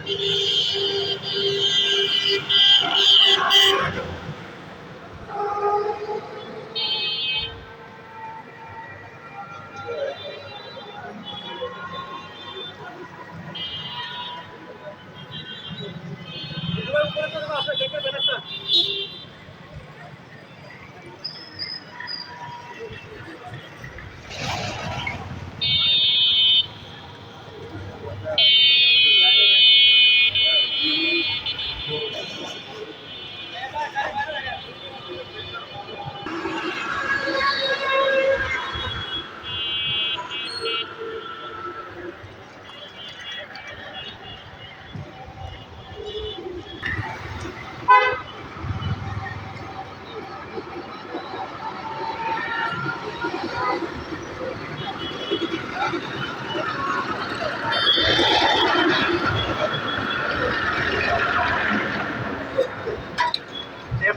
এ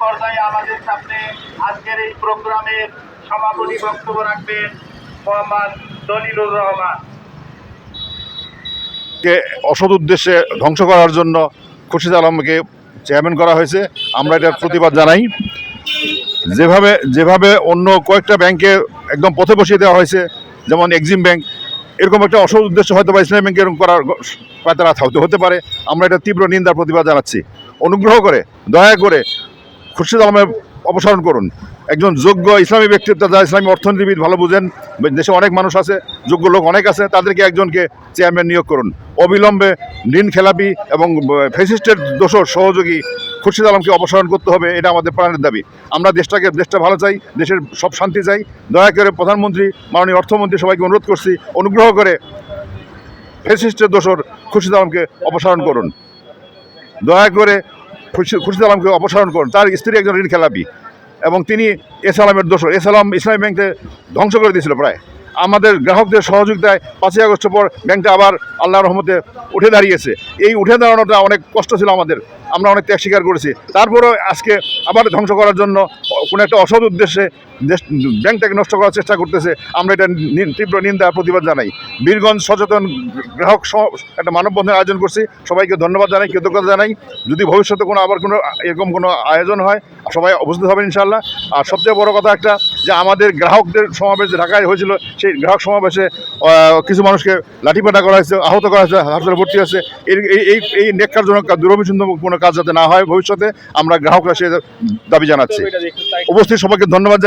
পর্যায়ে আমাদের সামনে আজকের এই প্রোগ্রামের সভাপতি বক্তব্য রাখবেন মোহাম্মদ দলিলুর রহমান। অসৎ উদ্দেশ্যে ধ্বংস করার জন্য খুরশিদ আলমকে চেয়ারম্যান করা হয়েছে। আমরা এটার প্রতিবাদ জানাই। যেভাবে অন্য কয়েকটা ব্যাংকে একদম পথে বসিয়ে দেওয়া হয়েছে, যেমন এক্সিম ব্যাংক, এরকম একটা অসৎ উদ্দেশ্য হয়তো বা ইসলামী ব্যাংক এরকম করার পায়তারা হতে পারে। আমরা এটা তীব্র নিন্দার প্রতিবাদ জানাচ্ছি। অনুগ্রহ করে দয়া করে খুরশিদ আলমের অপসারণ করুন। একজন যোগ্য ইসলামী ব্যক্তিত্ব, যারা ইসলামী অর্থনীতিবিদ ভালো বুঝেন, দেশে অনেক মানুষ আছে, যোগ্য লোক অনেক আছে, তাদেরকে একজনকে চেয়ারম্যান নিয়োগ করুন। অবিলম্বে ঋণ খেলাপি এবং ফ্যাসিস্টের দোষর সহযোগী খুরশিদ আলমকে অপসারণ করতে হবে। এটা আমাদের প্রাণের দাবি। আমরা দেশটা ভালো চাই, দেশের সব শান্তি চাই। দয়া করে প্রধানমন্ত্রী, মাননীয় অর্থমন্ত্রী সবাইকে অনুরোধ করছি, অনুগ্রহ করে ফ্যাসিস্টের দোষর খুরশিদ আলমকে অপসারণ করুন। দয়া করে খুরশিদ আলমকে অপসারণ করুন। তার স্ত্রী একজন ঋণ খেলাপি এবং তিনি এসালামের দোষর। এসালাম ইসলামী ব্যাংকে ধ্বংস করে দিয়েছিল প্রায়। আমাদের গ্রাহকদের সহযোগিতায় 5ই আগস্ট পর ব্যাংকটা আবার আল্লাহর রহমতে উঠে দাঁড়িয়েছে। এই উঠে দাঁড়ানোটা অনেক কষ্ট ছিল আমাদের, আমরা অনেক ত্যাগ স্বীকার করেছি। তারপরেও আজকে আবার ধ্বংস করার জন্য কোনো একটা অসৎ উদ্দেশ্যে ব্যাংকটাকে নষ্ট করার চেষ্টা করতেছে। আমরা এটা তীব্র নিন্দা প্রতিবাদ জানাই। বীরগঞ্জ সচেতন গ্রাহক একটা মানববন্ধনের আয়োজন করছি, সবাইকে ধন্যবাদ জানাই, কৃতজ্ঞতা জানাই। যদি ভবিষ্যতে আবার কোনো এরকম কোনো আয়োজন হয়, সবাই উপস্থিত হবেন ইনশাআল্লাহ। আর সবচেয়ে বড় কথা একটা, যে আমাদের গ্রাহকদের সমাবেশ ঢাকায় হয়েছিল, সেই গ্রাহক সমাবেশে কিছু মানুষকে লাঠিপেটা করা হয়েছে, আহত করা হয়েছে, হাসপাতালে ভর্তি আছে। এই নেককারজনক দুরভিসন্ধ কোনো কাজ যাতে না হয় ভবিষ্যতে, আমরা গ্রাহকরা সে দাবি জানাচ্ছি। উপস্থিত সবাইকে ধন্যবাদ।